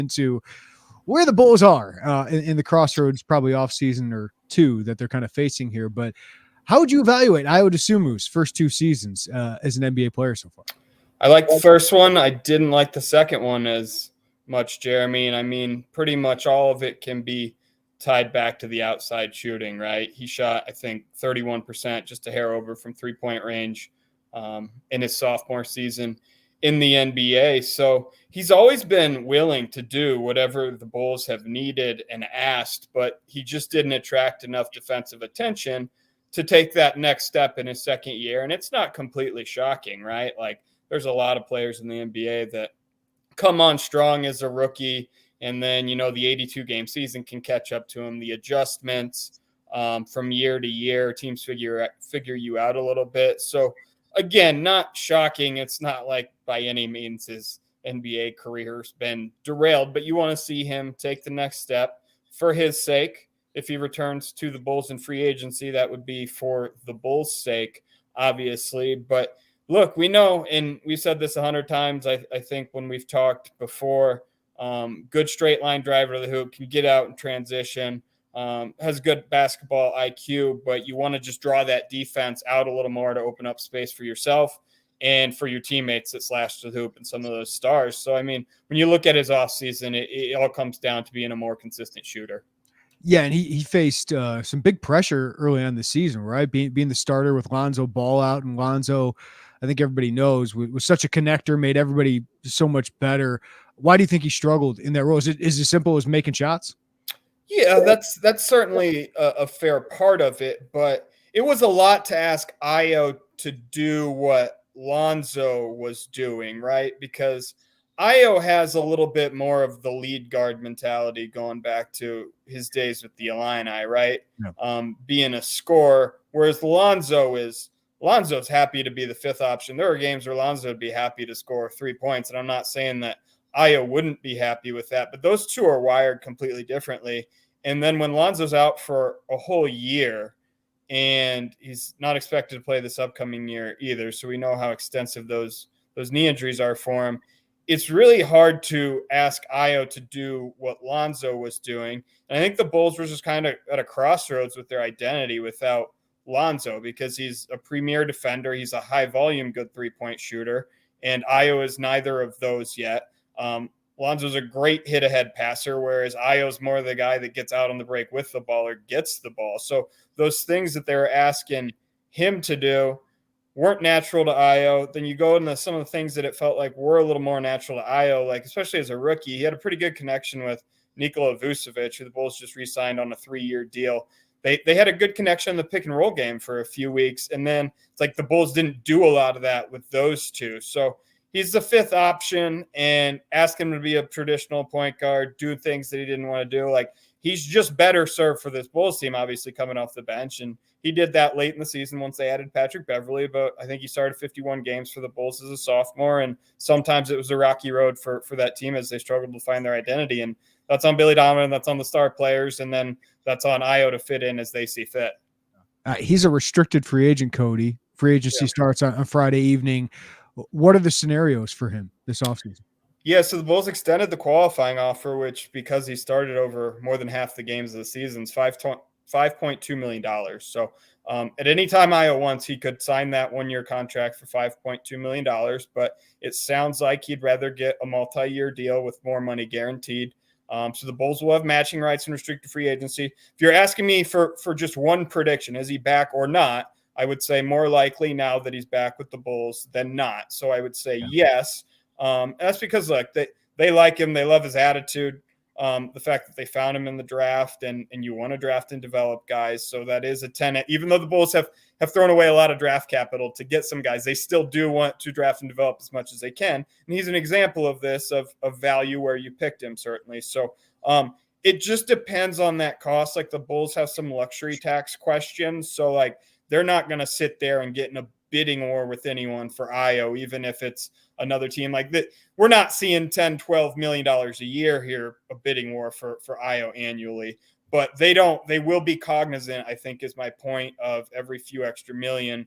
into where the Bulls are in the crossroads, probably off season or two that they're kind of facing here. But how would you evaluate Ayo Dosunmu's first two seasons as an NBA player so far? I like the first one. I didn't like the second one as much, Jeremy. And I mean, pretty much all of it can be tied back to the outside shooting, right? He shot, I think, 31%, just a hair over from three-point range in his sophomore season in the NBA. So he's always been willing to do whatever the Bulls have needed and asked, but he just didn't attract enough defensive attention to take that next step in his second year. And it's not completely shocking, right? Like, there's a lot of players in the NBA that come on strong as a rookie, and then, the 82-game season can catch up to him. The adjustments from year to year, teams figure you out a little bit. So, again, not shocking. It's not like by any means his NBA career's been derailed, but you want to see him take the next step for his sake. If he returns to the Bulls in free agency, that would be for the Bulls' sake, obviously. But look, we know, and we've said this 100 times, I think, when we've talked before, good straight line driver to the hoop, can get out and transition, has good basketball IQ, but you want to just draw that defense out a little more to open up space for yourself and for your teammates that slash the hoop and some of those stars. So, I mean, when you look at his offseason, it all comes down to being a more consistent shooter. Yeah, and he faced some big pressure early on in the season, right? Being the starter with Lonzo Ball out, and Lonzo, I think everybody knows, was such a connector, made everybody so much better. Why do you think he struggled in that role? Is it as simple as making shots? Yeah, that's certainly a fair part of it, but it was a lot to ask Ayo to do what Lonzo was doing, right? Because Ayo has a little bit more of the lead guard mentality going back to his days with the Illini, right? Yeah. Being a scorer, whereas Lonzo's happy to be the fifth option. There are games where Lonzo would be happy to score 3 points, and I'm not saying that Ayo wouldn't be happy with that, but those two are wired completely differently. And then when Lonzo's out for a whole year, and he's not expected to play this upcoming year either, so we know how extensive those knee injuries are for him, it's really hard to ask Ayo to do what Lonzo was doing. And I think the Bulls were just kind of at a crossroads with their identity without Lonzo, because he's a premier defender. He's a high-volume, good three-point shooter, and Ayo is neither of those yet. Lonzo's a great hit-ahead passer, whereas Ayo's more the guy that gets out on the break with the ball or gets the ball. So those things that they're asking him to do weren't natural to Ayo. Then you go into some of the things that it felt like were a little more natural to Ayo, like especially as a rookie. He had a pretty good connection with Nikola Vucevic, who the Bulls just re-signed on a 3-year deal. They had a good connection in the pick and roll game for a few weeks, and then it's like the Bulls didn't do a lot of that with those two. So he's the fifth option, and ask him to be a traditional point guard, do things that he didn't want to do. Like, he's just better served for this Bulls team, obviously coming off the bench. And he did that late in the season once they added Patrick Beverley, but I think he started 51 games for the Bulls as a sophomore. And sometimes it was a rocky road for that team as they struggled to find their identity. And that's on Billy Donovan, that's on the star players, and then that's on Ayo to fit in as they see fit. He's a restricted free agent, Cody. Free agency starts on Friday evening. What are the scenarios for him this offseason? Yeah, so the Bulls extended the qualifying offer, which, because he started over more than half the games of the season, is $5.2 million. So at any time Ayo wants, he could sign that one-year contract for $5.2 million, but it sounds like he'd rather get a multi-year deal with more money guaranteed. So the Bulls will have matching rights in restricted free agency. If you're asking me for just one prediction, is he back or not, I would say more likely now that he's back with the Bulls than not. So I would say yes. And that's because, look, they like him. They love his attitude. The fact that they found him in the draft, and you want to draft and develop guys. So that is a tenet. Even though the Bulls have thrown away a lot of draft capital to get some guys, they still do want to draft and develop as much as they can. And he's an example of this, of value where you picked him, certainly. So it just depends on that cost. Like, the Bulls have some luxury tax questions. So, like, they're not going to sit there and get in a bidding war with anyone for Ayo, even if it's another team like that. We're not seeing $10-12 million a year here, a bidding war for Ayo annually, but they will be cognizant, I think is my point, of every few extra million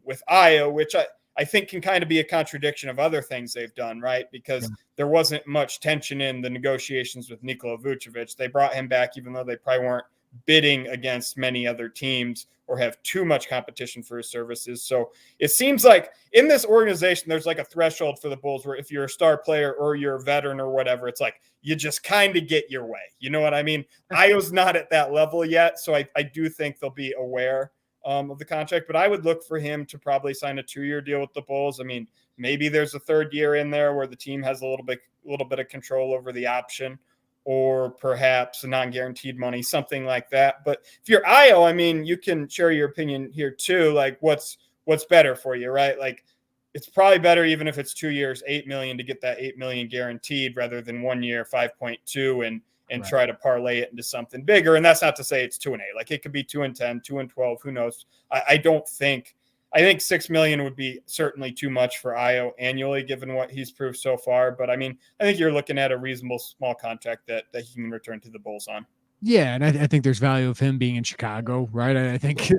with Ayo, which I think can kind of be a contradiction of other things they've done, right? Because Yeah. there wasn't much tension in the negotiations with Nikola Vucevic. They brought him back, even though they probably weren't bidding against many other teams or have too much competition for his services. So it seems like in this organization, there's like a threshold for the Bulls where if you're a star player or you're a veteran or whatever, it's like you just kind of get your way. You know what I mean? Io's not at that level yet. So I do think they'll be aware of the contract, but I would look for him to probably sign a 2-year deal with the Bulls. I mean, maybe there's a third year in there where the team has a little bit of control over the option, or perhaps non-guaranteed money, something like that. But if you're Io, I mean, you can share your opinion here too. Like what's better for you, right? Like it's probably better, even if it's 2 years, $8 million, to get that $8 million guaranteed rather than 1 year, 5.2 and right. Try to parlay it into something bigger. And that's not to say it's 2-8. Like it could be 2-10, 2-12. Who knows? I think $6 million would be certainly too much for Io annually, given what he's proved so far. But I mean, I think you're looking at a reasonable small contract that he can return to the Bulls on. Yeah, and I think there's value of him being in Chicago, right? I think,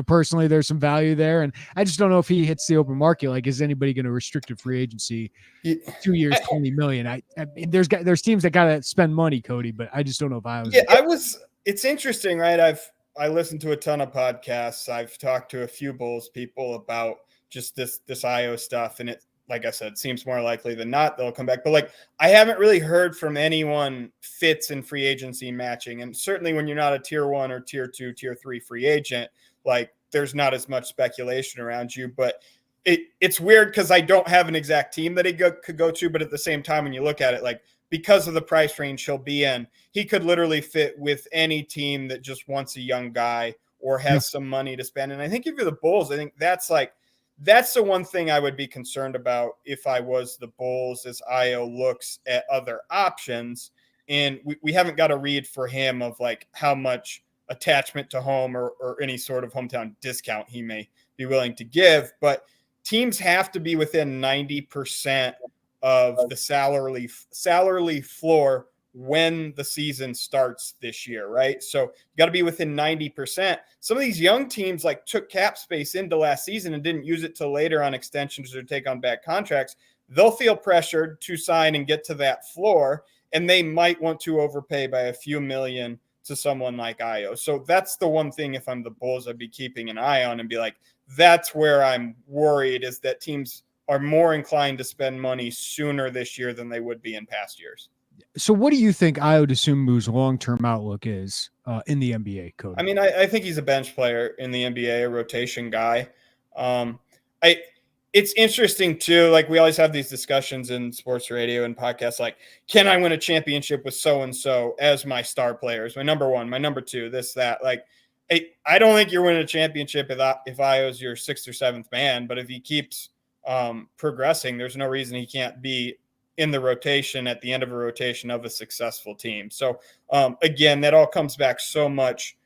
personally, there's some value there, and I just don't know if he hits the open market. Like, is anybody going to restricted free agency 2 years, $20 million? I mean, there's teams that got to spend money, Cody, but I just don't know if I was. Yeah, it's interesting, right? I listened to a ton of podcasts. I've talked to a few Bulls people about just this Io stuff, and it, like I said, seems more likely than not they'll come back. But like, I haven't really heard from anyone fits in free agency matching. And certainly when you're not a tier 1 or tier 2, tier 3 free agent, like there's not as much speculation around you. But it's weird because I don't have an exact team that he could go to. But at the same time, when you look at it, like because of the price range he'll be in, he could literally fit with any team that just wants a young guy or has some money to spend. And I think if you're the Bulls, I think that's the one thing I would be concerned about if I was the Bulls, as Io looks at other options. And we haven't got a read for him of like how much attachment to home or any sort of hometown discount he may be willing to give. But teams have to be within 90% of the salary floor when the season starts this year, right? So you got to be within 90%. Some of these young teams like took cap space into last season and didn't use it till later on extensions or take on back contracts. They'll feel pressured to sign and get to that floor, and they might want to overpay by a few million to someone like Io. So that's the one thing, if I'm the Bulls, I'd be keeping an eye on and be like, that's where I'm worried, is that teams are more inclined to spend money sooner this year than they would be in past years. So what do you think Io DeSumu's long-term outlook is in the NBA, Cody? I mean, I think he's a bench player in the NBA, a rotation guy. It's interesting too. Like we always have these discussions in sports radio and podcasts, like, can I win a championship with so-and-so as my star players? My number 1, my number 2, this, that. Like, I don't think you're winning a championship if Io's your 6th or 7th man, but if he keeps progressing, there's no reason he can't be in the rotation at the end of a rotation of a successful team. So again, that all comes back so much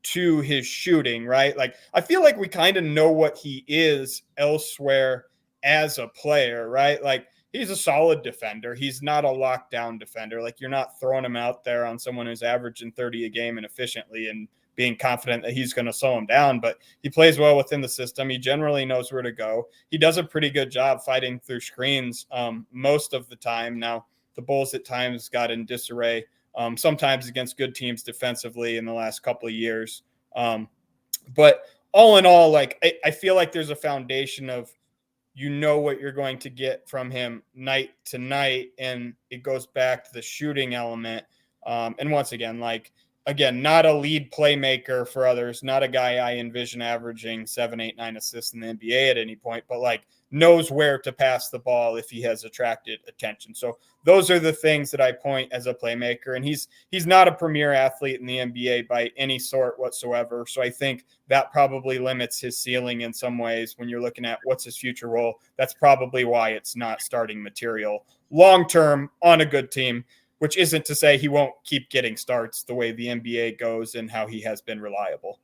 to his shooting, right? Like I feel like we kind of know what he is elsewhere as a player, right? Like he's a solid defender. He's not a lockdown defender. Like you're not throwing him out there on someone who's averaging 30 a game and efficiently and being confident that he's going to slow him down, but he plays well within the system. He generally knows where to go. He does a pretty good job fighting through screens most of the time. Now, the Bulls at times got in disarray, sometimes against good teams defensively in the last couple of years. But all in all, like I feel like there's a foundation of, you know, what you're going to get from him night to night, and it goes back to the shooting element. And once again, not a lead playmaker for others, not a guy I envision averaging 7, 8, 9 assists in the NBA at any point, but knows where to pass the ball if he has attracted attention. So those are the things that I point as a playmaker. And he's not a premier athlete in the NBA by any sort whatsoever. So I think that probably limits his ceiling in some ways when you're looking at what's his future role. That's probably why it's not starting material long-term on a good team, which isn't to say he won't keep getting starts the way the NBA goes and how he has been reliable.